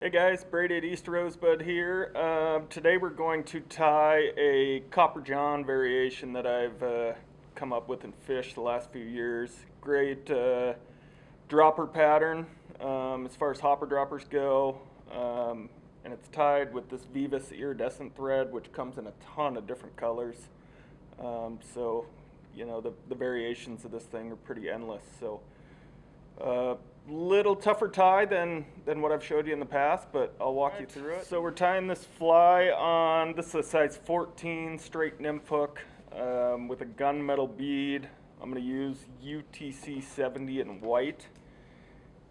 Hey guys, Brady at East Rosebud here. Today we're going to tie a Copper John variation that I've come up with and fished the last few years. Great dropper pattern as far as hopper droppers go. And it's tied with this Veevus iridescent thread, which comes in a ton of different colors. So, you know, the variations of this thing are pretty endless. So, little tougher tie than what I've showed you in the past, but I'll walk you through it. So we're tying this fly on, this is a size 14 straight nymph hook with a gunmetal bead. I'm going to use UTC 70 in white.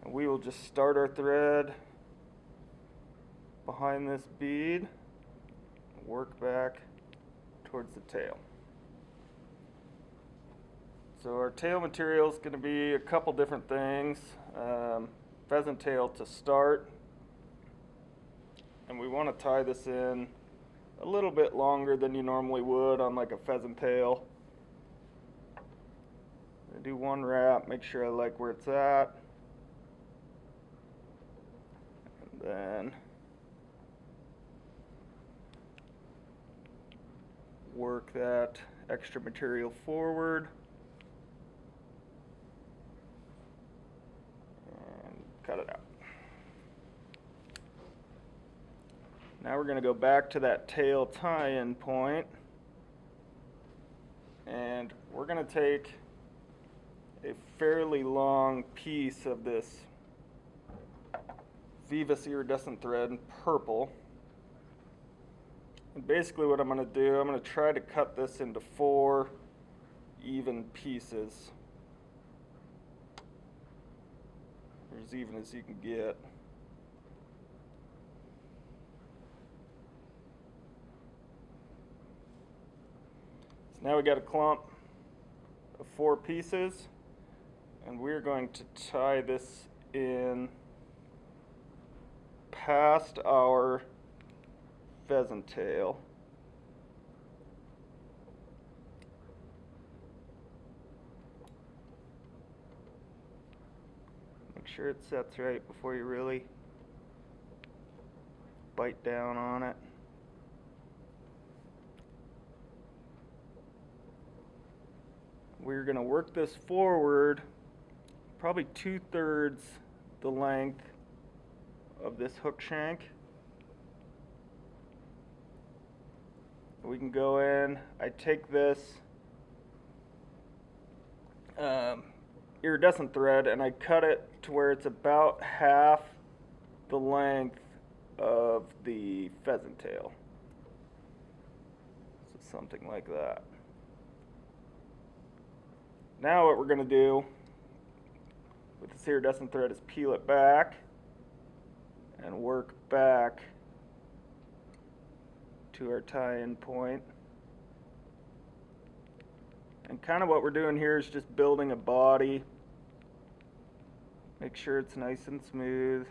And we will just start our thread behind this bead, work back towards the tail. So our tail material is going to be a couple different things. Pheasant tail to start, and we want to tie this in a little bit longer than you normally would on like a pheasant tail. I do one wrap, make sure I like where it's at, and then work that extra material forward. Cut it out. Now we're going to go back to that tail tie-in point, and we're going to take a fairly long piece of this Veevus iridescent thread in purple. And basically what I'm going to do, I'm going to try to cut this into 4 even pieces. As even as you can get. So now we got a clump of 4 pieces, and we're going to tie this in past our pheasant tail. Sure it sets right before you really bite down on it. We're going to work this forward probably 2/3 the length of this hook shank. We can go in, I take this iridescent thread and I cut it to where it's about half the length of the pheasant tail. So something like that. Now what we're going to do with this iridescent thread is peel it back and work back to our tie-in point. And kind of what we're doing here is just building a body. Make sure it's nice and smooth.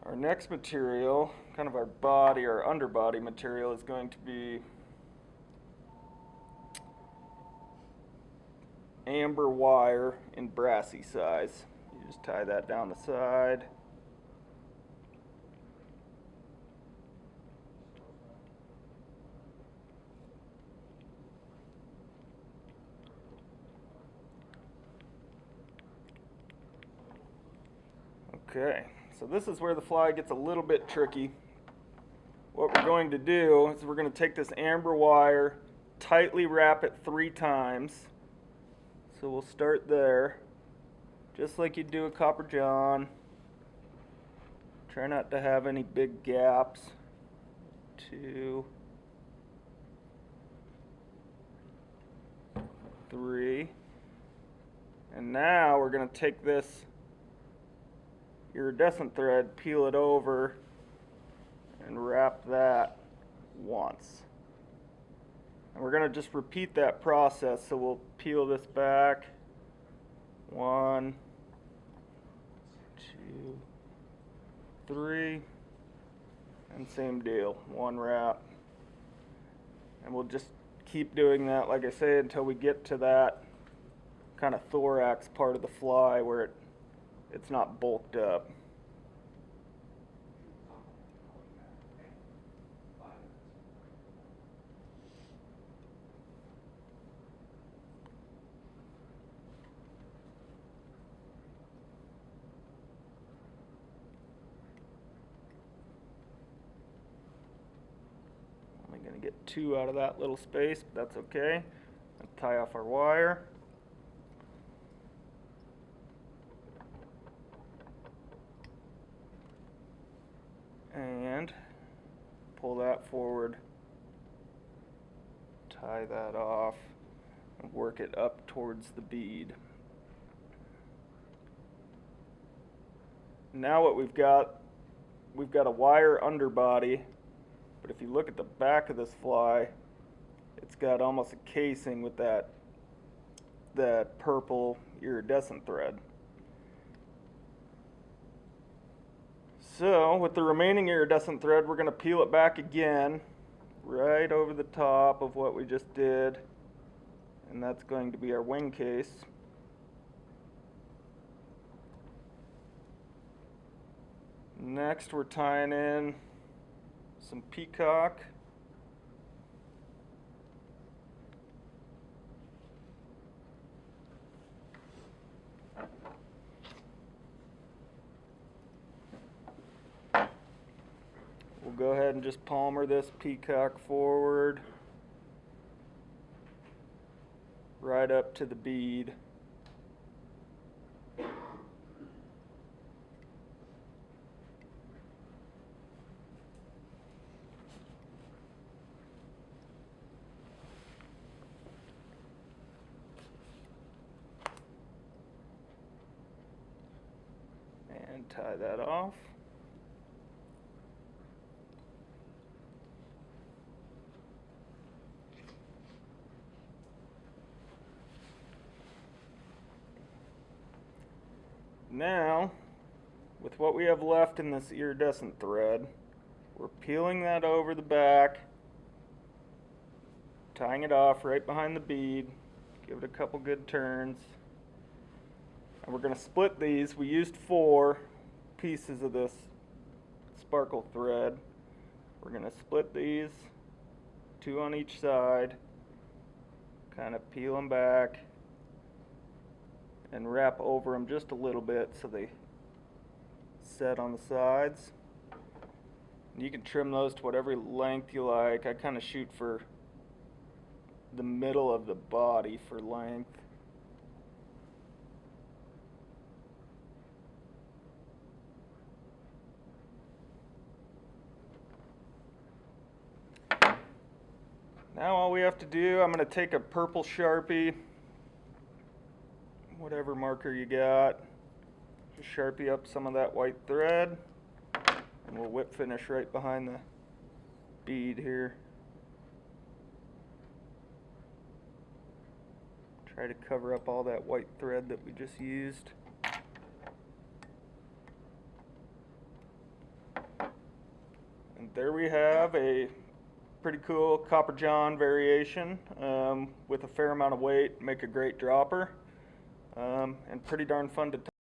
Our next material, kind of our body, our underbody material, is going to be amber wire in Brassie size. You just tie that down the side. Okay, so this is where the fly gets a little bit tricky. What we're going to do is we're going to take this amber wire, tightly wrap it 3 times. So we'll start there, just like you do a Copper John. Try not to have any big gaps. 2, 3. And now we're going to take this iridescent thread, peel it over, and wrap that once. And we're going to just repeat that process, so we'll peel this back. 1, 2, 3, and same deal, 1 wrap. And we'll just keep doing that, like I say, until we get to that kind of thorax part of the fly where it's not bulked up. Only going to get 2 out of that little space, but that's okay. I'll tie off our wire. And pull that forward, tie that off, and work it up towards the bead. Now what we've got a wire underbody, but if you look at the back of this fly, it's got almost a casing with that purple iridescent thread. So with the remaining iridescent thread, we're going to peel it back again right over the top of what we just did, and that's going to be our wing case. Next, we're tying in some Peacock. We'll go ahead and just palmer this Peacock forward right up to the bead. And tie that off. Now, with what we have left in this iridescent thread, we're peeling that over the back, tying it off right behind the bead, give it a couple good turns, and we're going to split these. We used 4 pieces of this sparkle thread. We're going to split these, 2 on each side, kind of peel them back, and wrap over them just a little bit so they set on the sides. You can trim those to whatever length you like. I kind of shoot for the middle of the body for length. Now all we have to do, I'm going to take a purple Sharpie, whatever marker you got, just Sharpie up some of that white thread, and we'll whip finish right behind the bead here. Try to cover up all that white thread that we just used. And there we have a pretty cool copper john variation with a fair amount of weight, make a great dropper. And pretty darn fun to